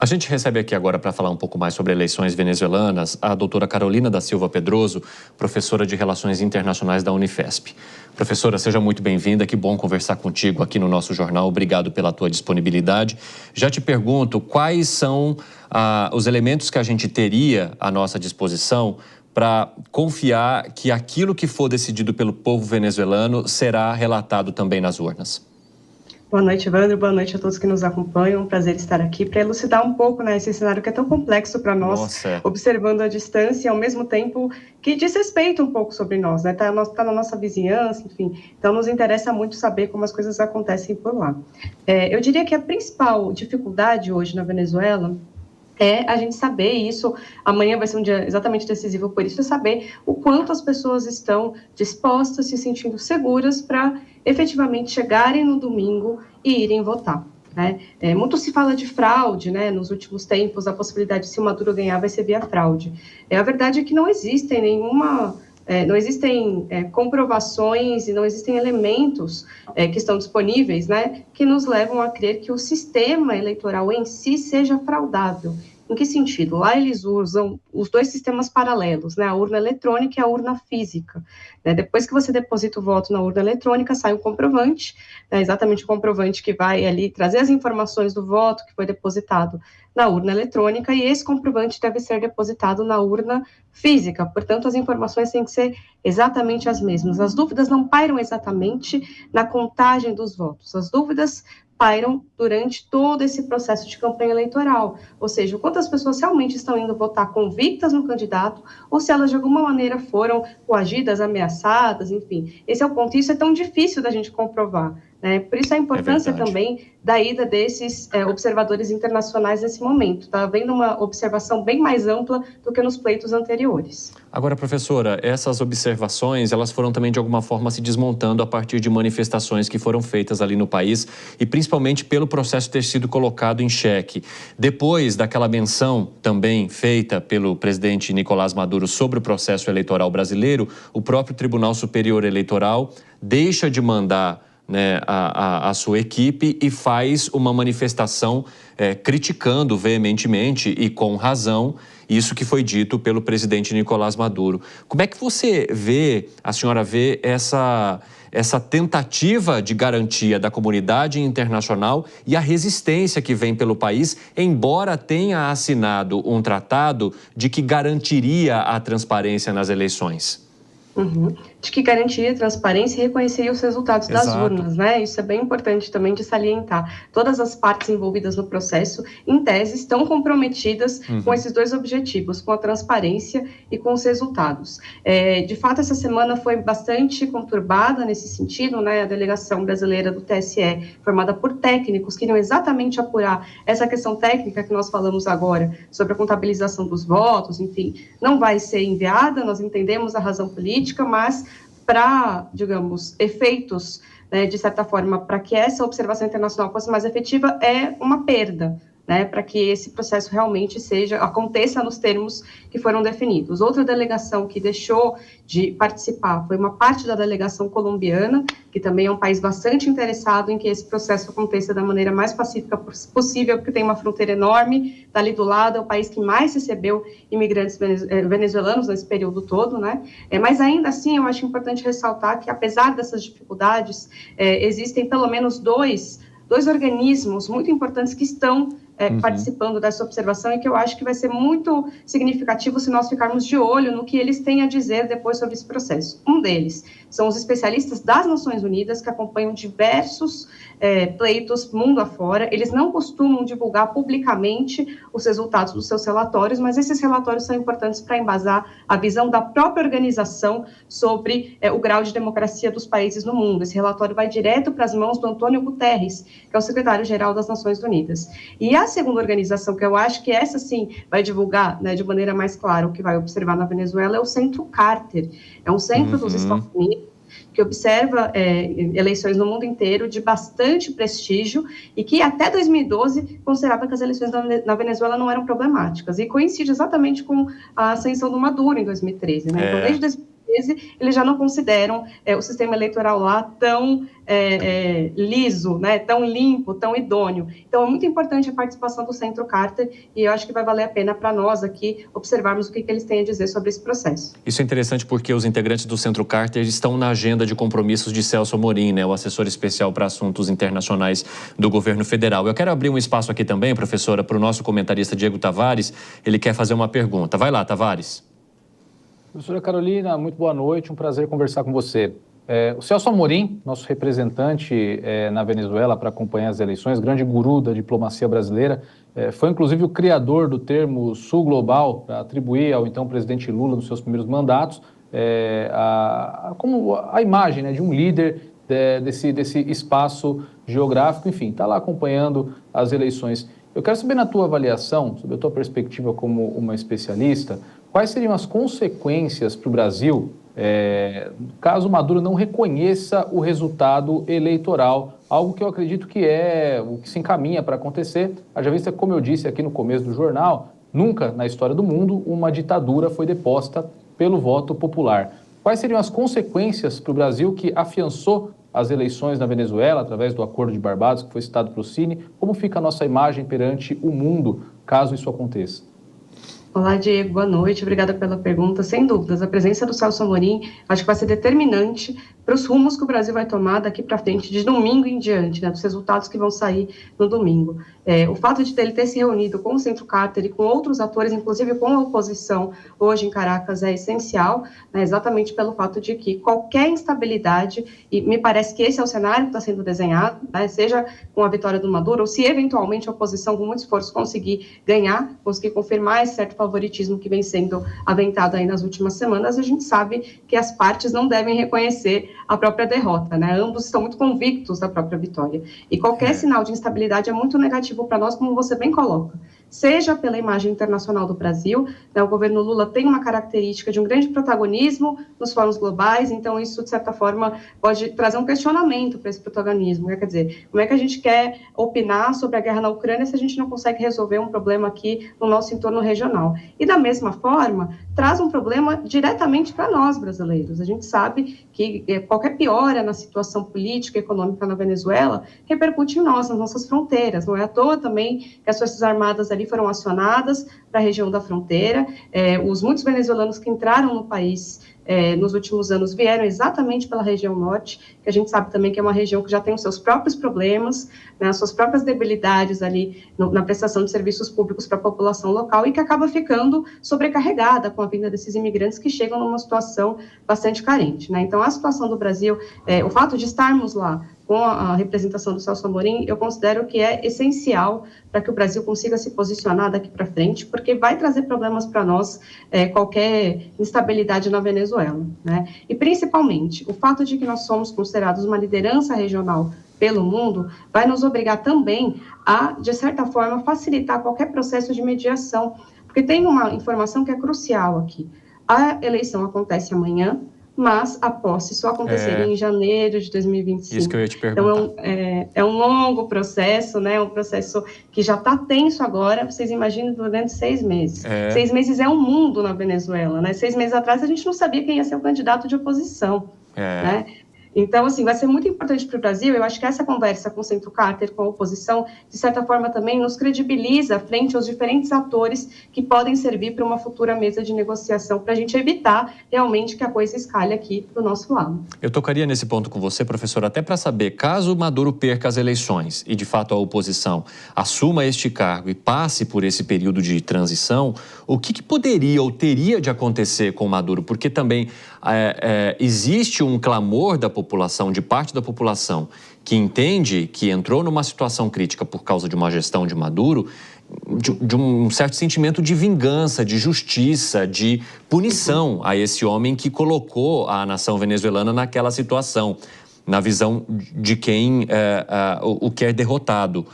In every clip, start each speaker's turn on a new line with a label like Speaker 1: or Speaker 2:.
Speaker 1: A gente recebe aqui agora para falar um pouco mais sobre eleições venezuelanas a doutora Carolina da Silva Pedroso, professora de Relações Internacionais da Unifesp. Professora, seja muito bem-vinda, que bom conversar contigo aqui no nosso jornal, obrigado pela tua disponibilidade. Já te pergunto, quais são os elementos que a gente teria à nossa disposição para confiar que aquilo que for decidido pelo povo venezuelano será relatado também nas urnas?
Speaker 2: Boa noite, Evandro. Boa noite a todos que nos acompanham. Um prazer estar aqui para elucidar um pouco, esse cenário que é tão complexo para nós, observando a distância e ao mesmo tempo que diz respeito um pouco sobre nós, né? Tá na nossa vizinhança, enfim. Então, nos interessa muito saber como as coisas acontecem por lá. Eu diria que a principal dificuldade hoje na Venezuela é a gente saber, e isso amanhã vai ser um dia exatamente decisivo por isso, é saber o quanto as pessoas estão dispostas, se sentindo seguras para efetivamente chegarem no domingo e irem votar. Né? Muito se fala de fraude, né? Nos últimos tempos, a possibilidade de se o Maduro ganhar vai ser via fraude. A verdade é que não existem comprovações e não existem elementos que estão disponíveis, né, que nos levam a crer que o sistema eleitoral em si seja fraudável. Em que sentido? Lá eles usam os dois sistemas paralelos, né, a urna eletrônica e a urna física. Depois que você deposita o voto na urna eletrônica, sai um comprovante, exatamente o comprovante que vai ali trazer as informações do voto que foi depositado na urna eletrônica, e esse comprovante deve ser depositado na urna física. Portanto, as informações têm que ser exatamente as mesmas. As dúvidas não pairam exatamente na contagem dos votos. As dúvidas pairam durante todo esse processo de campanha eleitoral, ou seja, quantas pessoas realmente estão indo votar convictas no candidato, ou se elas de alguma maneira foram coagidas, ameaçadas, enfim. Esse é o ponto, e isso é tão difícil da gente comprovar. Por isso a importância também da ida desses observadores internacionais nesse momento. Está havendo uma observação bem mais ampla do que nos pleitos anteriores.
Speaker 1: Agora, professora, essas observações, elas foram também de alguma forma se desmontando a partir de manifestações que foram feitas ali no país e principalmente pelo processo ter sido colocado em xeque. Depois daquela menção também feita pelo presidente Nicolás Maduro sobre o processo eleitoral brasileiro, o próprio Tribunal Superior Eleitoral deixa de mandar a sua equipe e faz uma manifestação criticando veementemente e com razão isso que foi dito pelo presidente Nicolás Maduro. Como é que a senhora vê essa tentativa de garantia da comunidade internacional e a resistência que vem pelo país, embora tenha assinado um tratado de que garantiria a transparência nas eleições?
Speaker 2: De que garantiria transparência e reconheceria os resultados das urnas, né? Isso é bem importante também de salientar. Todas as partes envolvidas no processo, em tese, estão comprometidas com esses dois objetivos, com a transparência e com os resultados. De fato, essa semana foi bastante conturbada nesse sentido, né? A delegação brasileira do TSE, formada por técnicos, queriam exatamente apurar essa questão técnica que nós falamos agora, sobre a contabilização dos votos, enfim, não vai ser enviada, nós entendemos a razão política, mas para, digamos, efeitos, de certa forma, para que essa observação internacional fosse mais efetiva, é uma perda, para que esse processo realmente aconteça nos termos que foram definidos. Outra delegação que deixou de participar foi uma parte da delegação colombiana, que também é um país bastante interessado em que esse processo aconteça da maneira mais pacífica possível, porque tem uma fronteira enorme, está ali do lado, é o país que mais recebeu imigrantes venezuelanos nesse período todo, mas ainda assim eu acho importante ressaltar que, apesar dessas dificuldades, existem pelo menos dois organismos muito importantes que estão participando dessa observação e que eu acho que vai ser muito significativo se nós ficarmos de olho no que eles têm a dizer depois sobre esse processo. Um deles são os especialistas das Nações Unidas que acompanham diversos pleitos mundo afora. Eles não costumam divulgar publicamente os resultados dos seus relatórios, mas esses relatórios são importantes para embasar a visão da própria organização sobre o grau de democracia dos países no mundo. Esse relatório vai direto para as mãos do Antônio Guterres, que é o secretário-geral das Nações Unidas. E a segunda organização, que eu acho que essa sim vai divulgar de maneira mais clara o que vai observar na Venezuela, é o Centro Carter. É um centro dos Estados Unidos que observa eleições no mundo inteiro de bastante prestígio e que até 2012 considerava que as eleições na Venezuela não eram problemáticas, e coincide exatamente com a ascensão do Maduro em 2013, Então, desde 2013, eles já não consideram o sistema eleitoral lá tão liso, né, tão limpo, tão idôneo. Então, é muito importante a participação do Centro Carter e eu acho que vai valer a pena para nós aqui observarmos o que eles têm a dizer sobre esse processo.
Speaker 1: Isso é interessante porque os integrantes do Centro Carter estão na agenda de compromissos de Celso Amorim, né, o assessor especial para assuntos internacionais do governo federal. Eu quero abrir um espaço aqui também, professora, para o nosso comentarista Diego Tavares. Ele quer fazer uma pergunta. Vai lá, Tavares.
Speaker 3: Professora Carolina, muito boa noite, um prazer conversar com você. O Celso Amorim, nosso representante na Venezuela para acompanhar as eleições, grande guru da diplomacia brasileira, foi inclusive o criador do termo Sul Global, para atribuir ao então presidente Lula, nos seus primeiros mandatos, como a imagem, né, de um líder desse espaço geográfico. Enfim, está lá acompanhando as eleições. Eu quero saber, na tua avaliação, sobre a tua perspectiva como uma especialista, quais seriam as consequências para o Brasil caso Maduro não reconheça o resultado eleitoral, algo que eu acredito que é o que se encaminha para acontecer, haja vista, como eu disse aqui no começo do jornal, nunca na história do mundo uma ditadura foi deposta pelo voto popular. Quais seriam as consequências para o Brasil que afiançou as eleições na Venezuela, através do Acordo de Barbados, que foi citado pelo Cine? Como fica a nossa imagem perante o mundo, caso isso aconteça?
Speaker 2: Olá, Diego, boa noite, obrigada pela pergunta. Sem dúvidas, a presença do Celso Amorim acho que vai ser determinante para os rumos que o Brasil vai tomar daqui para frente, de domingo em diante, né, dos resultados que vão sair no domingo. O fato de ele ter se reunido com o Centro Carter e com outros atores, inclusive com a oposição, hoje em Caracas, é essencial, né, exatamente pelo fato de que qualquer instabilidade, e me parece que esse é o cenário que está sendo desenhado, né, seja com a vitória do Maduro, ou se eventualmente a oposição, com muito esforço, conseguir ganhar, conseguir confirmar esse certo favoritismo que vem sendo aventado aí nas últimas semanas, a gente sabe que as partes não devem reconhecer a própria derrota, né? Ambos estão muito convictos da própria vitória. E qualquer sinal de instabilidade é muito negativo para nós, como você bem coloca. Seja pela imagem internacional do Brasil, né, o governo Lula tem uma característica de um grande protagonismo nos fóruns globais, então isso, de certa forma, pode trazer um questionamento para esse protagonismo. Quer dizer, como é que a gente quer opinar sobre a guerra na Ucrânia se a gente não consegue resolver um problema aqui no nosso entorno regional? E, da mesma forma, traz um problema diretamente para nós, brasileiros. A gente sabe que qualquer piora na situação política e econômica na Venezuela repercute em nós, nas nossas fronteiras. Não é à toa também que as Forças Armadas ali foram acionadas para a região da fronteira. Os muitos venezuelanos que entraram no país nos últimos anos vieram exatamente pela região norte, que a gente sabe também que é uma região que já tem os seus próprios problemas, né, as suas próprias debilidades ali na prestação de serviços públicos para a população local e que acaba ficando sobrecarregada com a vinda desses imigrantes que chegam numa situação bastante carente, né? Então, a situação do Brasil, o fato de estarmos lá com a representação do Celso Amorim, eu considero que é essencial para que o Brasil consiga se posicionar daqui para frente, porque vai trazer problemas para nós qualquer instabilidade na Venezuela, né? E, principalmente, o fato de que nós somos considerados uma liderança regional pelo mundo vai nos obrigar também a, de certa forma, facilitar qualquer processo de mediação, porque tem uma informação que é crucial aqui. A eleição acontece amanhã, mas a posse só aconteceria em janeiro de 2025.
Speaker 1: Isso que eu ia te perguntar.
Speaker 2: Então, é um longo processo, né? Um processo que já está tenso agora, vocês imaginem, durante 6 meses. 6 meses é um mundo na Venezuela, né? 6 meses atrás a gente não sabia quem ia ser o candidato de oposição, né? Então, assim, vai ser muito importante para o Brasil. Eu acho que essa conversa com o Centro Carter, com a oposição, de certa forma também nos credibiliza frente aos diferentes atores que podem servir para uma futura mesa de negociação, para a gente evitar realmente que a coisa escalhe aqui do nosso lado.
Speaker 1: Eu tocaria nesse ponto com você, professor, até para saber, caso Maduro perca as eleições e, de fato, a oposição assuma este cargo e passe por esse período de transição, o que poderia ou teria de acontecer com Maduro? Porque também existe um clamor da população, de parte da população, que entende que entrou numa situação crítica por causa de uma gestão de Maduro, de um certo sentimento de vingança, de justiça, de punição a esse homem que colocou a nação venezuelana naquela situação, na visão de quem o quer derrotado.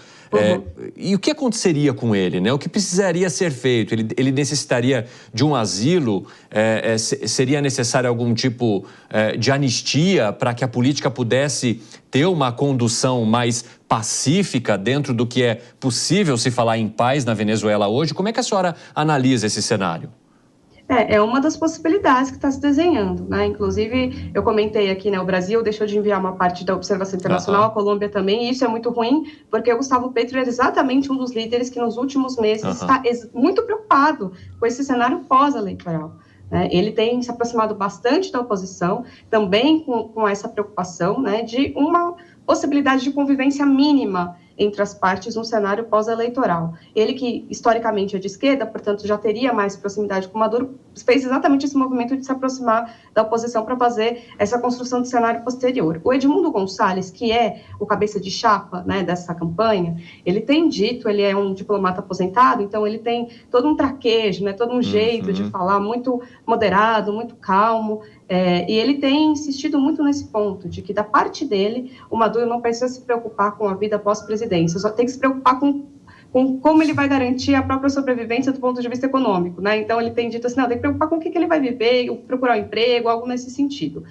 Speaker 1: E o que aconteceria com ele, né? O que precisaria ser feito? Ele necessitaria de um asilo? Seria necessário algum tipo de anistia para que a política pudesse ter uma condução mais pacífica dentro do que é possível se falar em paz na Venezuela hoje? Como é que a senhora analisa esse cenário?
Speaker 2: É uma das possibilidades que está se desenhando, né? Inclusive, eu comentei aqui, né, o Brasil deixou de enviar uma parte da observação internacional, a Colômbia também, e isso é muito ruim, porque o Gustavo Petro era exatamente um dos líderes que nos últimos meses está muito preocupado com esse cenário pós-eleitoral. Ele tem se aproximado bastante da oposição, também com essa preocupação, né, de uma possibilidade de convivência mínima entre as partes no cenário pós-eleitoral. Ele, que historicamente é de esquerda, portanto já teria mais proximidade com Maduro, fez exatamente esse movimento de se aproximar da oposição para fazer essa construção de cenário posterior. O Edmundo Gonçalves, que é o cabeça de chapa, né, dessa campanha, ele tem dito, ele é um diplomata aposentado, então ele tem todo um traquejo, né, todo um jeito de falar muito moderado, muito calmo, e ele tem insistido muito nesse ponto, de que da parte dele, o Maduro não precisa se preocupar com a vida pós-presidência, só tem que se preocupar com como ele vai garantir a própria sobrevivência do ponto de vista econômico, né? Então, ele tem dito assim, não, tem que preocupar com o que ele vai viver, procurar um emprego, algo nesse sentido.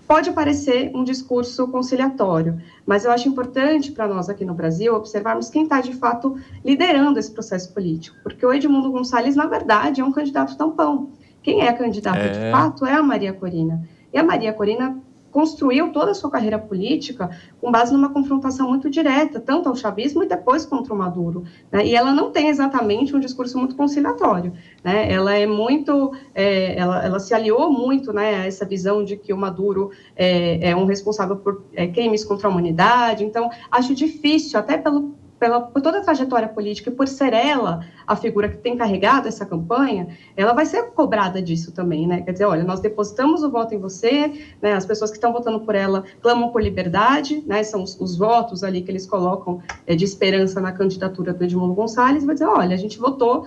Speaker 2: Pode parecer um discurso conciliatório, mas eu acho importante para nós aqui no Brasil observarmos quem está, de fato, liderando esse processo político, porque o Edmundo Gonçalves, na verdade, é um candidato tampão. Quem é a candidata, de fato, é a Maria Corina. E a Maria Corina construiu toda a sua carreira política com base numa confrontação muito direta, tanto ao chavismo e depois contra o Maduro, né? E ela não tem exatamente um discurso muito conciliatório, né? Ela é muito, ela se aliou muito, né, a essa visão de que o Maduro é um responsável por crimes contra a humanidade. Então, acho difícil, até por toda a trajetória política e por ser ela a figura que tem carregado essa campanha, ela vai ser cobrada disso também, né? Quer dizer, olha, nós depositamos o voto em você, né? As pessoas que estão votando por ela clamam por liberdade, né? São os votos ali que eles colocam de esperança na candidatura do Edmundo Gonçalves, vai dizer, olha, a gente votou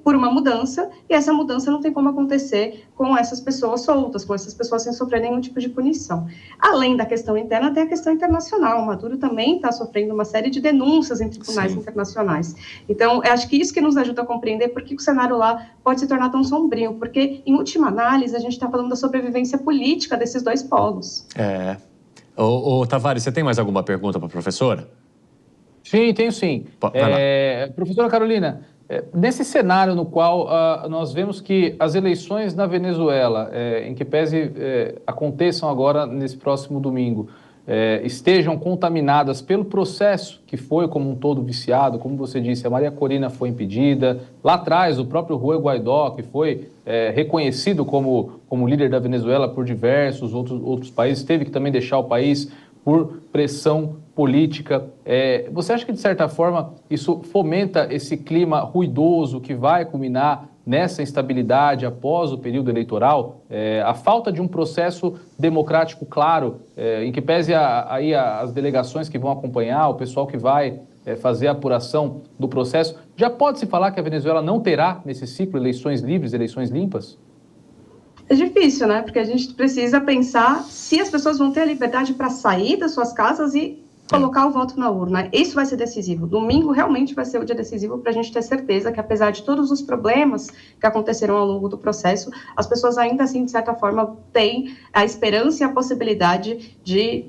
Speaker 2: por uma mudança e essa mudança não tem como acontecer com essas pessoas soltas, com essas pessoas sem sofrer nenhum tipo de punição. Além da questão interna, tem a questão internacional. O Maduro também está sofrendo uma série de denúncias em tribunais internacionais. Então, eu acho que isso que nos ajuda a compreender por que o cenário lá pode se tornar tão sombrio, porque, em última análise, a gente está falando da sobrevivência política desses dois polos.
Speaker 1: Tavares, você tem mais alguma pergunta para a professora?
Speaker 3: Sim, tenho sim. Professora Carolina, nesse cenário no qual nós vemos que as eleições na Venezuela, em que pese aconteçam agora nesse próximo domingo, estejam contaminadas pelo processo que foi como um todo viciado, como você disse, a Maria Corina foi impedida, lá atrás o próprio Juan Guaidó, que foi reconhecido como líder da Venezuela por diversos outros países, teve que também deixar o país por pressão política. Você acha que, de certa forma, isso fomenta esse clima ruidoso que vai culminar nessa instabilidade após o período eleitoral? A falta de um processo democrático claro, em que pese aí as delegações que vão acompanhar, o pessoal que vai fazer a apuração do processo, já pode-se falar que a Venezuela não terá, nesse ciclo, eleições livres, eleições limpas?
Speaker 2: É difícil, né? Porque a gente precisa pensar se as pessoas vão ter a liberdade para sair das suas casas e colocar o voto na urna. Isso vai ser decisivo. Domingo realmente vai ser o dia decisivo para a gente ter certeza que, apesar de todos os problemas que aconteceram ao longo do processo, as pessoas ainda assim, de certa forma, têm a esperança e a possibilidade de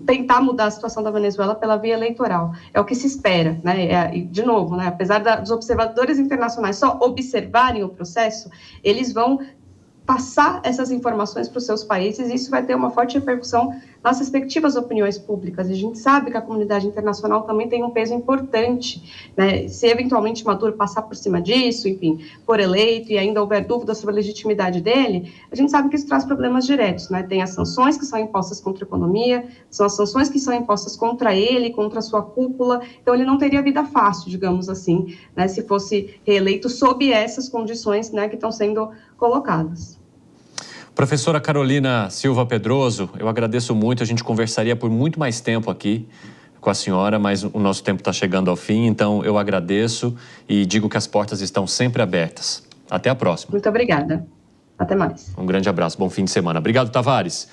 Speaker 2: tentar mudar a situação da Venezuela pela via eleitoral. É o que se espera, né? E, de novo, né? Apesar dos observadores internacionais só observarem o processo, eles vão passar essas informações para os seus países, e isso vai ter uma forte repercussão nas respectivas opiniões públicas. E a gente sabe que a comunidade internacional também tem um peso importante, né? Se eventualmente Maduro passar por cima disso, enfim, for eleito e ainda houver dúvidas sobre a legitimidade dele, a gente sabe que isso traz problemas diretos, né? Tem as sanções que são impostas contra a economia, são as sanções que são impostas contra ele, contra a sua cúpula, então ele não teria vida fácil, digamos assim, né? Se fosse reeleito sob essas condições, né, que estão sendo colocadas.
Speaker 1: Professora Carolina Silva Pedroso, eu agradeço muito, a gente conversaria por muito mais tempo aqui com a senhora, mas o nosso tempo está chegando ao fim, então eu agradeço e digo que as portas estão sempre abertas. Até a próxima.
Speaker 2: Muito obrigada. Até mais.
Speaker 1: Um grande abraço, bom fim de semana. Obrigado, Tavares.